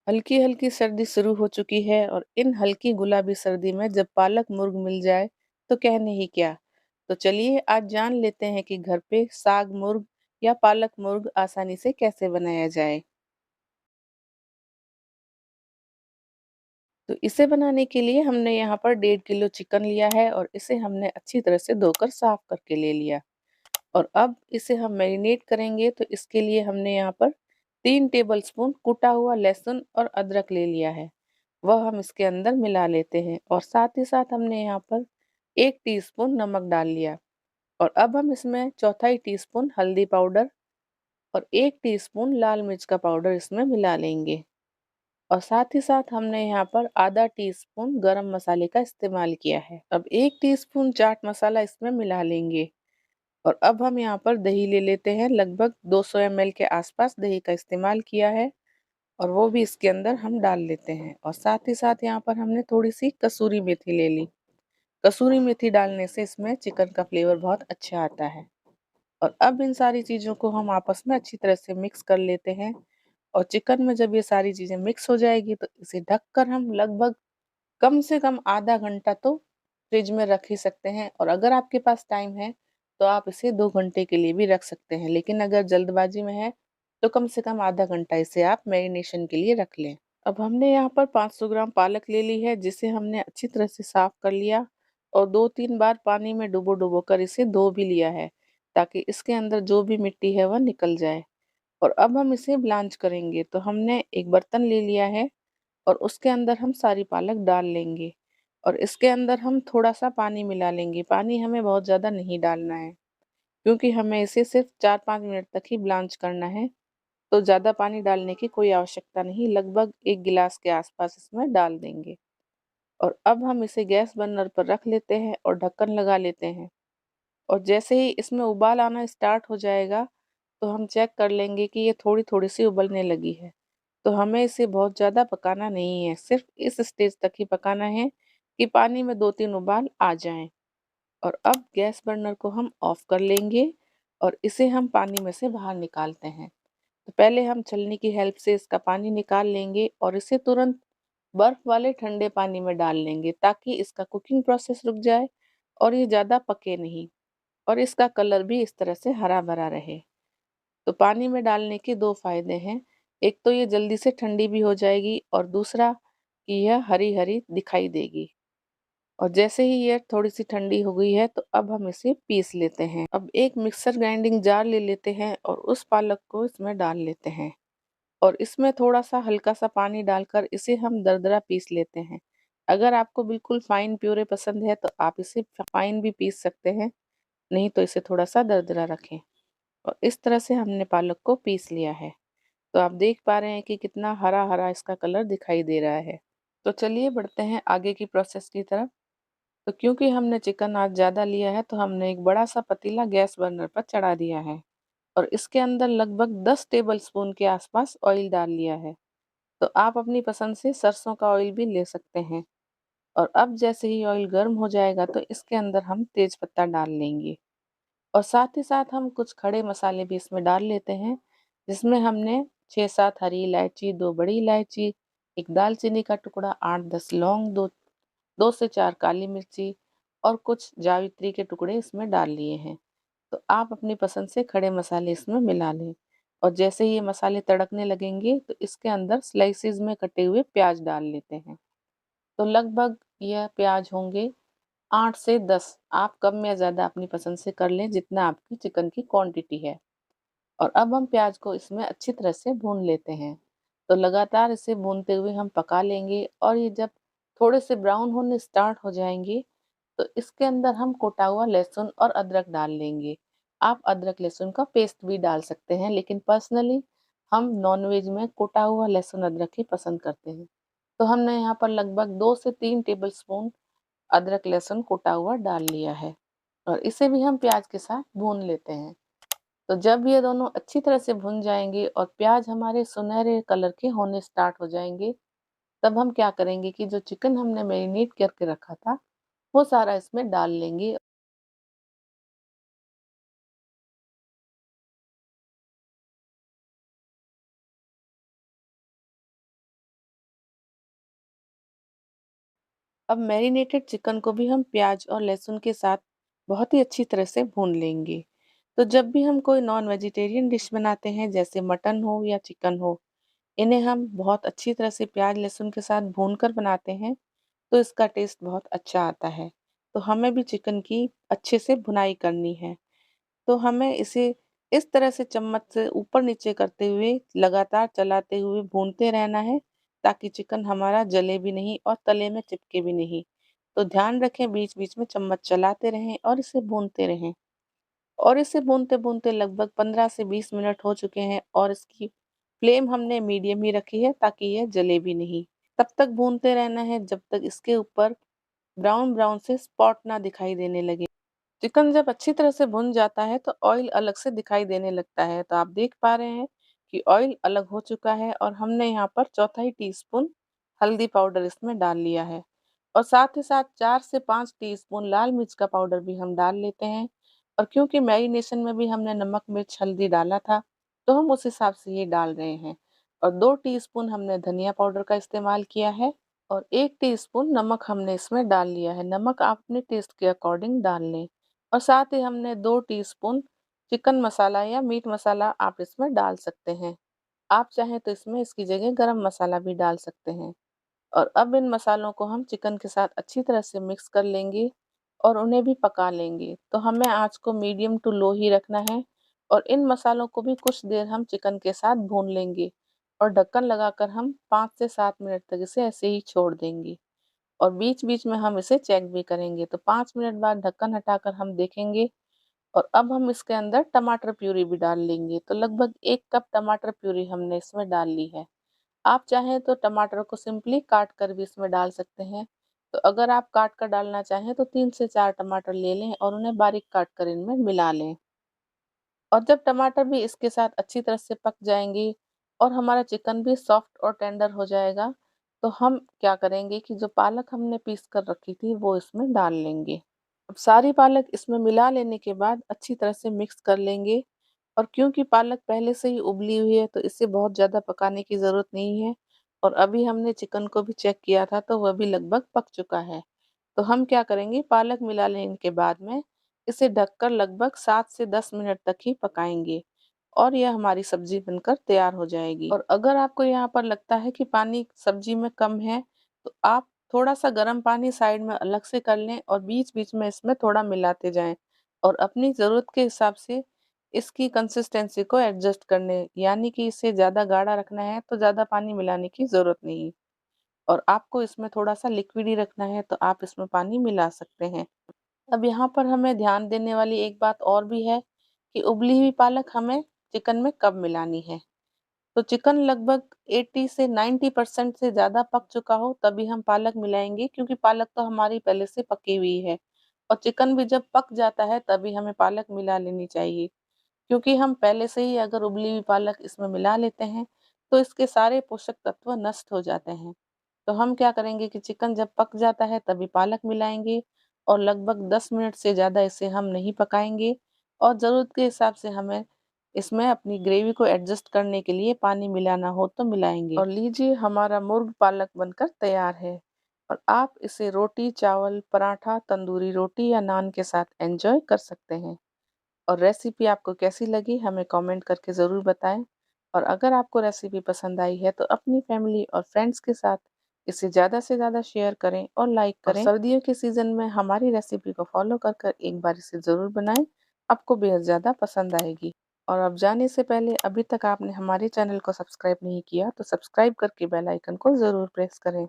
हल्की हल्की सर्दी शुरू हो चुकी है और इन हल्की गुलाबी सर्दी में जब पालक मुर्ग मिल जाए तो कहने ही क्या। तो चलिए आज जान लेते हैं कि घर पे साग मुर्ग या पालक मुर्ग आसानी से कैसे बनाया जाए। तो इसे बनाने के लिए हमने यहाँ पर 1.5 किलो चिकन लिया है और इसे हमने अच्छी तरह से धोकर साफ करके ले लिया। और अब इसे हम मैरिनेट करेंगे तो इसके लिए हमने यहाँ पर 3 टेबल स्पून कुटा हुआ लहसुन और अदरक ले लिया है। वह हम इसके अंदर मिला लेते हैं और साथ ही साथ हमने यहाँ पर 1 टीस्पून नमक डाल लिया। और अब हम इसमें चौथाई टीस्पून हल्दी पाउडर और 1 टीस्पून लाल मिर्च का पाउडर इसमें मिला लेंगे। और साथ ही साथ हमने यहाँ पर आधा टीस्पून गरम मसाले का इस्तेमाल किया है। अब 1 टीस्पून चाट मसाला इसमें मिला लेंगे। और अब हम यहाँ पर दही ले लेते हैं, लगभग 200 ml के आसपास दही का इस्तेमाल किया है और वो भी इसके अंदर हम डाल लेते हैं। और साथ ही साथ यहाँ पर हमने थोड़ी सी कसूरी मेथी ले ली। कसूरी मेथी डालने से इसमें चिकन का फ्लेवर बहुत अच्छा आता है। और अब इन सारी चीज़ों को हम आपस में अच्छी तरह से मिक्स कर लेते हैं। और चिकन में जब ये सारी चीज़ें मिक्स हो जाएगी तो इसे ढककर हम लगभग कम से कम आधा घंटा तो फ्रिज में रख ही सकते हैं। और अगर आपके पास टाइम है तो आप इसे 2 घंटे के लिए भी रख सकते हैं, लेकिन अगर जल्दबाजी में है तो कम से कम आधा घंटा इसे आप मैरिनेशन के लिए रख लें। अब हमने यहाँ पर 500 ग्राम पालक ले ली है जिसे हमने अच्छी तरह से साफ कर लिया और 2-3 बार पानी में डुबो डुबो कर इसे धो भी लिया है, ताकि इसके अंदर जो भी मिट्टी है वह निकल जाए। और अब हम इसे ब्लांच करेंगे तो हमने एक बर्तन ले लिया है और उसके अंदर हम सारी पालक डाल लेंगे। और इसके अंदर हम थोड़ा सा पानी मिला लेंगे। पानी हमें बहुत ज़्यादा नहीं डालना है, क्योंकि हमें इसे सिर्फ 4-5 मिनट तक ही ब्लांच करना है। तो ज़्यादा पानी डालने की कोई आवश्यकता नहीं, लगभग 1 गिलास के आसपास इसमें डाल देंगे। और अब हम इसे गैस बर्नर पर रख लेते हैं और ढक्कन लगा लेते हैं। और जैसे ही इसमें उबाल आना स्टार्ट हो जाएगा तो हम चेक कर लेंगे कि ये थोड़ी थोड़ी सी उबलने लगी है। तो हमें इसे बहुत ज़्यादा पकाना नहीं है, सिर्फ इस स्टेज तक ही पकाना है कि पानी में 2-3 उबाल आ जाएं। और अब गैस बर्नर को हम ऑफ कर लेंगे और इसे हम पानी में से बाहर निकालते हैं। तो पहले हम छलनी की हेल्प से इसका पानी निकाल लेंगे और इसे तुरंत बर्फ वाले ठंडे पानी में डाल लेंगे, ताकि इसका कुकिंग प्रोसेस रुक जाए और ये ज़्यादा पके नहीं और इसका कलर भी इस तरह से हरा भरा रहे। तो पानी में डालने के दो फायदे हैं। एक तो ये जल्दी से ठंडी भी हो जाएगी और दूसरा कि यह हरी हरी दिखाई देगी। और जैसे ही ये थोड़ी सी ठंडी हो गई है तो अब हम इसे पीस लेते हैं। अब एक मिक्सर ग्राइंडिंग जार ले लेते हैं और उस पालक को इसमें डाल लेते हैं और इसमें थोड़ा सा हल्का सा पानी डालकर इसे हम दरदरा पीस लेते हैं। अगर आपको बिल्कुल फाइन प्यूरे पसंद है तो आप इसे फाइन भी पीस सकते हैं, नहीं तो इसे थोड़ा सा दरदरा रखें। और इस तरह से हमने पालक को पीस लिया है। तो आप देख पा रहे हैं कि कितना हरा हरा इसका कलर दिखाई दे रहा है। तो चलिए बढ़ते हैं आगे की प्रोसेस की तरफ। तो क्योंकि हमने चिकन आज ज़्यादा लिया है तो हमने एक बड़ा सा पतीला गैस बर्नर पर चढ़ा दिया है और इसके अंदर लगभग 10 टेबल स्पून के आसपास ऑयल डाल लिया है। तो आप अपनी पसंद से सरसों का ऑयल भी ले सकते हैं। और अब जैसे ही ऑयल गर्म हो जाएगा तो इसके अंदर हम तेज पत्ता डाल लेंगे और साथ ही साथ हम कुछ खड़े मसाले भी इसमें डाल लेते हैं, जिसमें हमने 6-7 हरी इलायची, 2 बड़ी इलायची, एक दालचीनी का टुकड़ा, 8-10 लौंग, 2 से 4 काली मिर्ची और कुछ जावित्री के टुकड़े इसमें डाल लिए हैं। तो आप अपनी पसंद से खड़े मसाले इसमें मिला लें। और जैसे ही ये मसाले तड़कने लगेंगे तो इसके अंदर स्लाइसिस में कटे हुए प्याज डाल लेते हैं। तो लगभग यह प्याज होंगे 8 से 10, आप कम या ज़्यादा अपनी पसंद से कर लें जितना आपकी चिकन की क्वांटिटी है। और अब हम प्याज को इसमें अच्छी तरह से भून लेते हैं। तो लगातार इसे भूनते हुए हम पका लेंगे और ये जब थोड़े से ब्राउन होने स्टार्ट हो जाएंगे तो इसके अंदर हम कोटा हुआ लहसुन और अदरक डाल लेंगे। आप अदरक लहसुन का पेस्ट भी डाल सकते हैं, लेकिन पर्सनली हम नॉनवेज में कोटा हुआ लहसुन अदरक ही पसंद करते हैं। तो हमने यहाँ पर लगभग 2 से 3 टेबल स्पून अदरक लहसुन कुटा हुआ डाल लिया है और इसे भी हम प्याज के साथ भून लेते हैं। तो जब ये दोनों अच्छी तरह से भुन जाएंगे और प्याज हमारे सुनहरे कलर के होने स्टार्ट हो जाएंगे, तब हम क्या करेंगे कि जो चिकन हमने मैरिनेट करके रखा था वो सारा इसमें डाल लेंगे। अब मैरिनेटेड चिकन को भी हम प्याज और लहसुन के साथ बहुत ही अच्छी तरह से भून लेंगे। तो जब भी हम कोई नॉन वेजिटेरियन डिश बनाते हैं जैसे मटन हो या चिकन हो, इन्हें हम बहुत अच्छी तरह से प्याज लहसुन के साथ भून कर बनाते हैं, तो इसका टेस्ट बहुत अच्छा आता है। तो हमें भी चिकन की अच्छे से भुनाई करनी है। तो हमें इसे इस तरह से चम्मच से ऊपर नीचे करते हुए लगातार चलाते हुए भूनते रहना है, ताकि चिकन हमारा जले भी नहीं और तले में चिपके भी नहीं। तो ध्यान रखें, बीच बीच में चम्मच चलाते रहें और इसे भूनते रहें। और इसे भूनते भूनते लगभग 15 से 20 मिनट हो चुके हैं और इसकी फ्लेम हमने मीडियम ही रखी है, ताकि यह जले भी नहीं। तब तक भूनते रहना है जब तक इसके ऊपर ब्राउन ब्राउन से स्पॉट ना दिखाई देने लगे। चिकन जब अच्छी तरह से भुन जाता है तो ऑयल अलग से दिखाई देने लगता है। तो आप देख पा रहे हैं कि ऑयल अलग हो चुका है और हमने यहाँ पर चौथाई टीस्पून हल्दी पाउडर इसमें डाल लिया है। और साथ ही साथ 4 से 5 टीस्पून लाल मिर्च का पाउडर भी हम डाल लेते हैं। और क्योंकि मैरिनेशन में भी हमने नमक मिर्च हल्दी डाला था, तो हम उस हिसाब से ये डाल रहे हैं। और 2 टीस्पून हमने धनिया पाउडर का इस्तेमाल किया है और 1 टीस्पून नमक हमने इसमें डाल लिया है। नमक आप अपने टेस्ट के अकॉर्डिंग डाल लें। और साथ ही हमने 2 टीस्पून चिकन मसाला या मीट मसाला आप इसमें डाल सकते हैं। आप चाहें तो इसमें इसकी जगह गरम मसाला भी डाल सकते हैं। और अब इन मसालों को हम चिकन के साथ अच्छी तरह से मिक्स कर लेंगे और उन्हें भी पका लेंगे। तो हमें आँच को मीडियम टू लो ही रखना है और इन मसालों को भी कुछ देर हम चिकन के साथ भून लेंगे और ढक्कन लगाकर हम 5 से 7 मिनट तक इसे ऐसे ही छोड़ देंगे। और बीच-बीच में हम इसे चेक भी करेंगे। तो 5 मिनट बाद ढक्कन हटाकर हम देखेंगे और अब हम इसके अंदर टमाटर प्यूरी भी डाल लेंगे। तो लगभग 1 कप टमाटर प्यूरी हमने इसमें डाल ली है। आप चाहें तो टमाटर को सिंपली काट कर भी इसमें डाल सकते हैं। तो अगर आप काट कर डालना चाहें तो 3 से 4 टमाटर ले लें और उन्हें बारीक काट कर इनमें मिला लें। और जब टमाटर भी इसके साथ अच्छी तरह से पक जाएँगे और हमारा चिकन भी सॉफ्ट और टेंडर हो जाएगा, तो हम क्या करेंगे कि जो पालक हमने पीस कर रखी थी वो इसमें डाल लेंगे। अब सारी पालक इसमें मिला लेने के बाद अच्छी तरह से मिक्स कर लेंगे। और क्योंकि पालक पहले से ही उबली हुई है तो इसे बहुत ज़्यादा पकाने की ज़रूरत नहीं है। और अभी हमने चिकन को भी चेक किया था तो वह भी लगभग पक चुका है। तो हम क्या करेंगे, पालक मिला लेने के बाद में इसे ढककर लगभग 7 से 10 मिनट तक ही पकाएँगे और यह हमारी सब्ज़ी बनकर तैयार हो जाएगी। और अगर आपको यहाँ पर लगता है कि पानी सब्ज़ी में कम है, तो आप थोड़ा-सा गर्म पानी साइड में अलग से कर लें और बीच-बीच में इसमें थोड़ा मिलाते जाएँ और अपनी ज़रूरत के हिसाब से इसकी कंसिस्टेंसी को एडजस्ट कर लें। यानी कि इसे ज़्यादा गाढ़ा रखना है तो ज़्यादा पानी मिलाने की ज़रूरत नहीं। और आपको इसमें थोड़ा-सा लिक्विड ही रखना है तो आप इसमें पानी मिला सकते हैं। अब यहाँ पर हमें ध्यान देने वाली एक बात और भी है कि उबली हुई पालक हमें चिकन में कब मिलानी है। तो चिकन लगभग 80 से 90% से ज़्यादा पक चुका हो तभी हम पालक मिलाएँगे, क्योंकि पालक तो हमारी पहले से पकी हुई है। और चिकन भी जब पक जाता है तभी हमें पालक मिला लेनी चाहिए। क्योंकि हम पहले से ही अगर उबली हुई पालक इसमें मिला लेते हैं, तो इसके सारे पोषक तत्व नष्ट हो जाते हैं। तो हम क्या करेंगे कि चिकन जब पक जाता है तभी पालक मिलाएँगे और लगभग 10 मिनट से ज़्यादा इसे हम नहीं पकाएँगे और ज़रूरत के हिसाब से हमें इसमें अपनी ग्रेवी को एडजस्ट करने के लिए पानी मिलाना हो तो मिलाएँगे। और लीजिए, हमारा मुर्ग पालक बनकर तैयार है और आप इसे रोटी, चावल, पराठा, तंदूरी रोटी या नान के साथ एन्जॉय कर सकते हैं। और रेसिपी आपको कैसी लगी हमें कमेंट करके ज़रूर बताएं। और अगर आपको रेसिपी पसंद आई है तो अपनी फैमिली और फ्रेंड्स के साथ इसे ज़्यादा से ज़्यादा शेयर करें और लाइक करें। और सर्दियों के सीज़न में हमारी रेसिपी को फॉलो कर कर एक बार इसे ज़रूर बनाएं, आपको बेहद ज़्यादा पसंद आएगी। और अब जाने से पहले अभी तक आपने हमारे चैनल को सब्सक्राइब नहीं किया तो सब्सक्राइब करके बेल आइकन को ज़रूर प्रेस करें।